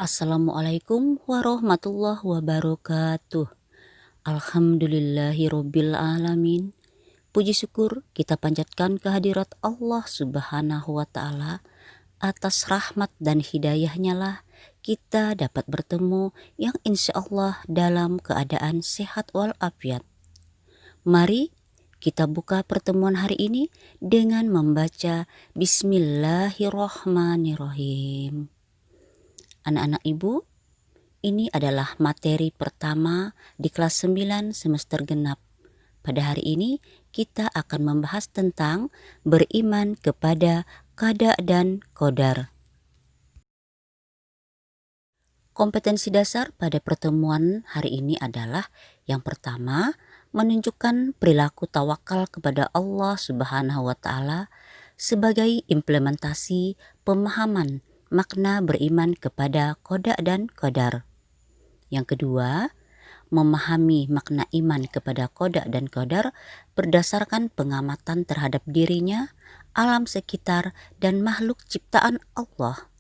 Assalamualaikum warahmatullahi wabarakatuh. Alhamdulillahirabbil alamin. Puji syukur kita panjatkan kehadirat Allah Subhanahu wa taala. Atas rahmat dan hidayahnya lah kita dapat bertemu yang insya Allah dalam keadaan sehat walafiat. Mari kita buka pertemuan hari ini dengan membaca Bismillahirrahmanirrahim. Anak-anak ibu, ini adalah materi pertama di kelas 9 semester genap. Pada hari ini kita akan membahas tentang beriman kepada qada dan qadar. Kompetensi dasar pada pertemuan hari ini adalah yang pertama, menunjukkan perilaku tawakal kepada Allah Subhanahu wa taala sebagai implementasi pemahaman makna beriman kepada qada dan qadar. Yang kedua, memahami makna iman kepada qada dan qadar berdasarkan pengamatan terhadap dirinya, alam sekitar, dan makhluk ciptaan Allah.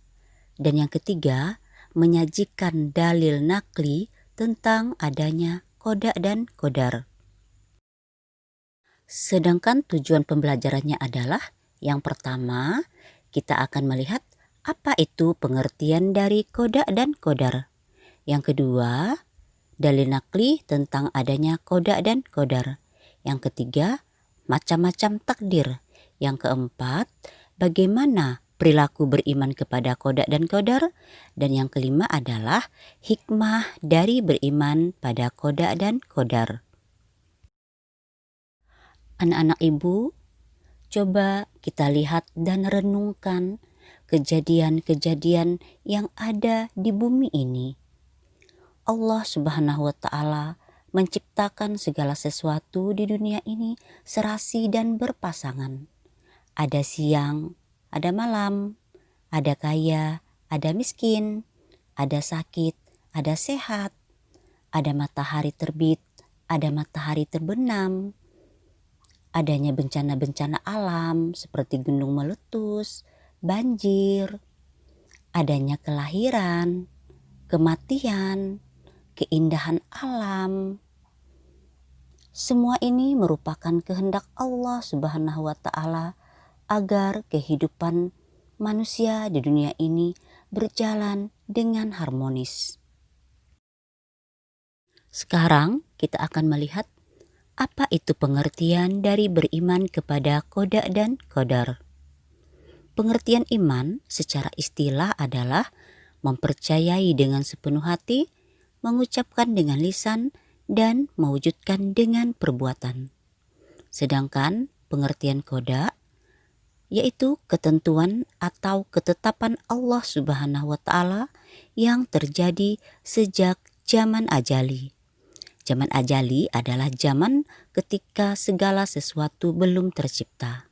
Dan yang ketiga, menyajikan dalil nakli tentang adanya qada dan qadar. Sedangkan tujuan pembelajarannya adalah yang pertama, kita akan melihat apa itu pengertian dari qada dan qadar. Yang kedua, dalil nakli tentang adanya qada dan qadar. Yang ketiga, macam-macam takdir. Yang keempat, bagaimana perilaku beriman kepada qada dan qadar. Dan yang kelima adalah hikmah dari beriman pada qada dan qadar. Anak-anak ibu, coba kita lihat dan renungkan kejadian-kejadian yang ada di bumi ini. Allah Subhanahu wa taala menciptakan segala sesuatu di dunia ini serasi dan berpasangan. Ada siang, ada malam, ada kaya, ada miskin, ada sakit, ada sehat, ada matahari terbit, ada matahari terbenam, adanya bencana-bencana alam seperti gunung meletus, banjir, adanya kelahiran, kematian, keindahan alam. Semua ini merupakan kehendak Allah Subhanahu wa taala agar kehidupan manusia di dunia ini berjalan dengan harmonis. Sekarang kita akan melihat apa itu pengertian dari beriman kepada qada dan qadar. Pengertian iman secara istilah adalah mempercayai dengan sepenuh hati, mengucapkan dengan lisan, dan mewujudkan dengan perbuatan. Sedangkan pengertian qada yaitu ketentuan atau ketetapan Allah Subhanahu wa taala yang terjadi sejak zaman ajali. Zaman ajali adalah zaman ketika segala sesuatu belum tercipta.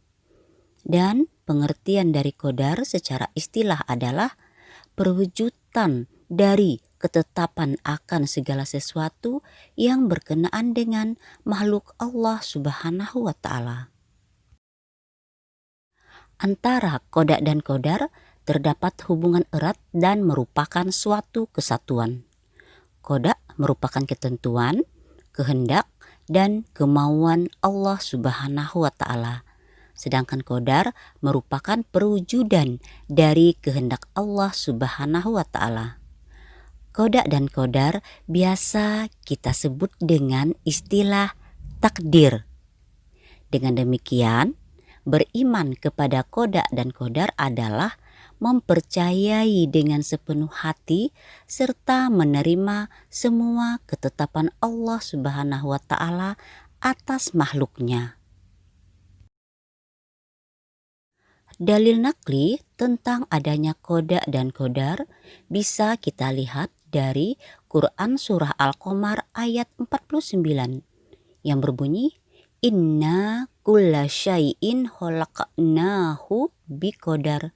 Dan pengertian dari qadar secara istilah adalah perwujudan dari ketetapan akan segala sesuatu yang berkenaan dengan makhluk Allah Subhanahu wa taala. Antara qada dan qadar terdapat hubungan erat dan merupakan suatu kesatuan. Qada merupakan ketentuan, kehendak, dan kemauan Allah Subhanahu wa taala. Sedangkan qadar merupakan perwujudan dari kehendak Allah Subhanahu wa taala. Qada dan qadar biasa kita sebut dengan istilah takdir. Dengan demikian, beriman kepada qada dan qadar adalah mempercayai dengan sepenuh hati serta menerima semua ketetapan Allah Subhanahu wa taala atas makhluknya. Dalil nakli tentang adanya qada dan qadar bisa kita lihat dari Quran surah Al-Qamar ayat 49 yang berbunyi Inna kulla syai'in khalaqnahu biqadar,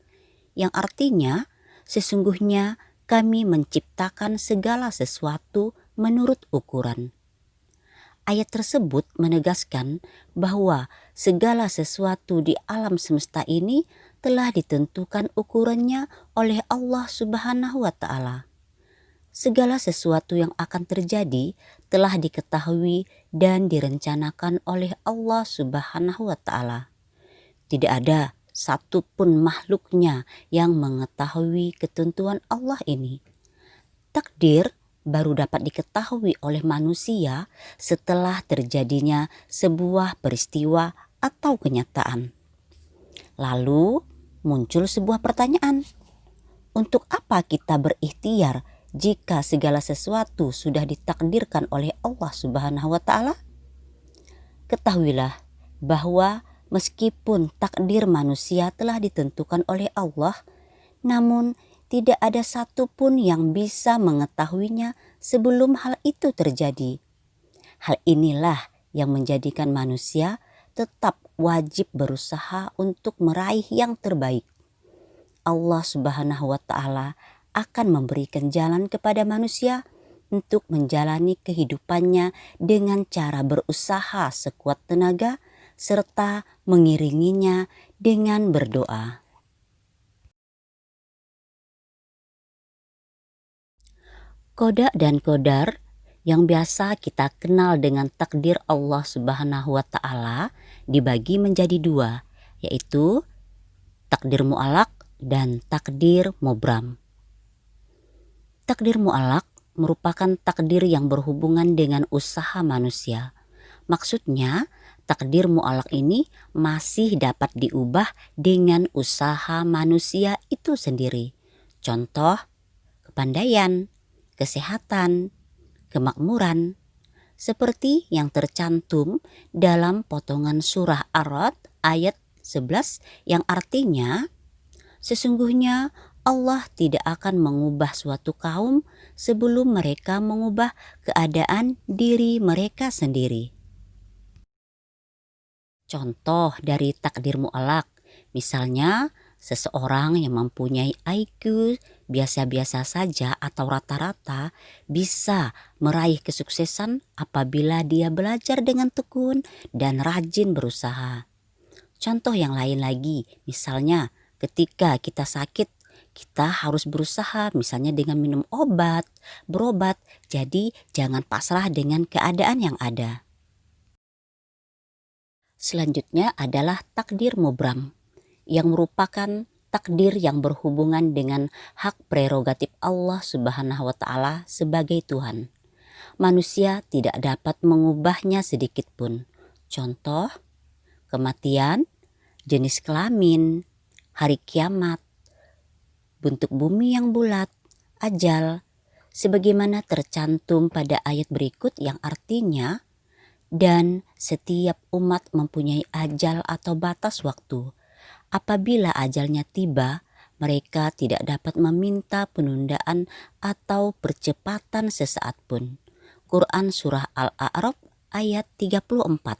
yang artinya sesungguhnya kami menciptakan segala sesuatu menurut ukuran. Ayat tersebut menegaskan bahwa segala sesuatu di alam semesta ini telah ditentukan ukurannya oleh Allah Subhanahu wa taala. Segala sesuatu yang akan terjadi telah diketahui dan direncanakan oleh Allah Subhanahu wa Ta'ala. Tidak ada satupun makhluknya yang mengetahui ketentuan Allah ini. Takdir baru dapat diketahui oleh manusia setelah terjadinya sebuah peristiwa atau kenyataan. Lalu muncul sebuah pertanyaan. Untuk apa kita berikhtiar jika segala sesuatu sudah ditakdirkan oleh Allah Subhanahu wa Ta'ala? Ketahuilah bahwa meskipun takdir manusia telah ditentukan oleh Allah, namun tidak ada satupun yang bisa mengetahuinya sebelum hal itu terjadi. Hal inilah yang menjadikan manusia tetap wajib berusaha untuk meraih yang terbaik. Allah Subhanahu wa Ta'ala akan memberikan jalan kepada manusia untuk menjalani kehidupannya dengan cara berusaha sekuat tenaga serta mengiringinya dengan berdoa. Qada dan qadar yang biasa kita kenal dengan takdir Allah Subhanahu wa Ta'ala dibagi menjadi dua, yaitu takdir mu'allaq dan takdir mubram. Takdir mu'allaq merupakan takdir yang berhubungan dengan usaha manusia. Maksudnya, takdir mu'allaq ini masih dapat diubah dengan usaha manusia itu sendiri. Contoh, kepandaian, kesehatan, kemakmuran, seperti yang tercantum dalam potongan surah Ar-Ra'd ayat 11 yang artinya, sesungguhnya Allah tidak akan mengubah suatu kaum sebelum mereka mengubah keadaan diri mereka sendiri. Contoh dari takdir mu'allaq, misalnya seseorang yang mempunyai IQ biasa-biasa saja atau rata-rata bisa meraih kesuksesan apabila dia belajar dengan tekun dan rajin berusaha. Contoh yang lain lagi, misalnya ketika kita sakit, kita harus berusaha misalnya dengan minum obat, berobat. Jadi jangan pasrah dengan keadaan yang ada. Selanjutnya adalah takdir mubram, yang merupakan takdir yang berhubungan dengan hak prerogatif Allah Subhanahu wa Ta'ala sebagai Tuhan. Manusia tidak dapat mengubahnya sedikit pun. Contoh, kematian, jenis kelamin, hari kiamat, bentuk bumi yang bulat, ajal, sebagaimana tercantum pada ayat berikut yang artinya, dan setiap umat mempunyai ajal atau batas waktu. Apabila ajalnya tiba, mereka tidak dapat meminta penundaan atau percepatan sesaat pun. Quran Surah Al-A'raf ayat 34.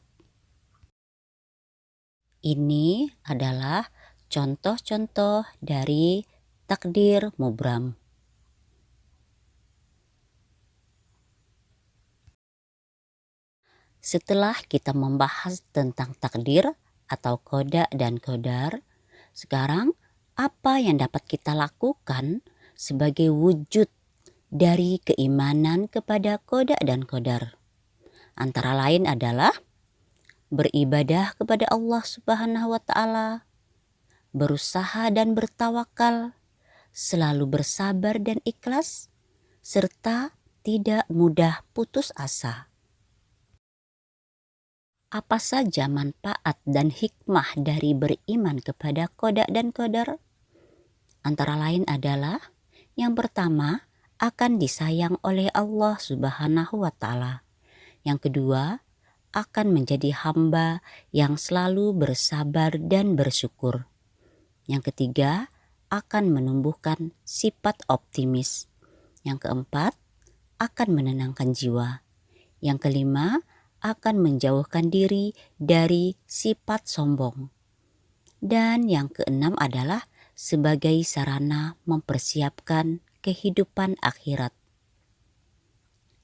Ini adalah contoh-contoh dari takdir mubram. Setelah kita membahas tentang takdir atau qada dan qadar, sekarang apa yang dapat kita lakukan sebagai wujud dari keimanan kepada qada dan qadar? Antara lain adalah beribadah kepada Allah Subhanahu wa Ta'ala, berusaha dan bertawakal, selalu bersabar dan ikhlas, serta tidak mudah putus asa. Apa saja manfaat dan hikmah dari beriman kepada qada dan qadar? Antara lain adalah, yang pertama, akan disayang oleh Allah Subhanahu wa Ta'ala. Yang kedua, akan menjadi hamba yang selalu bersabar dan bersyukur. Yang ketiga, akan menumbuhkan sifat optimis. Yang keempat, akan menenangkan jiwa. Yang kelima, akan menjauhkan diri dari sifat sombong. Dan yang keenam adalah sebagai sarana mempersiapkan kehidupan akhirat.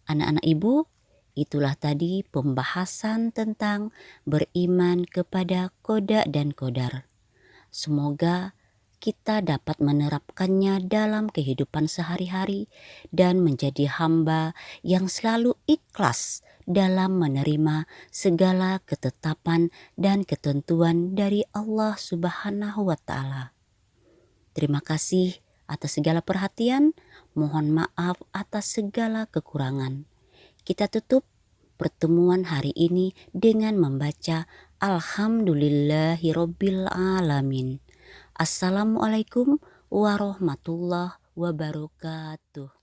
Anak-anak ibu, itulah tadi pembahasan tentang beriman kepada qada dan qadar. Semoga kita dapat menerapkannya dalam kehidupan sehari-hari dan menjadi hamba yang selalu ikhlas dalam menerima segala ketetapan dan ketentuan dari Allah Subhanahu wa Ta'ala. Terima kasih atas segala perhatian. Mohon maaf atas segala kekurangan. Kita tutup pertemuan hari ini dengan membaca Alhamdulillahirabbil alamin. Assalamualaikum warahmatullahi wabarakatuh.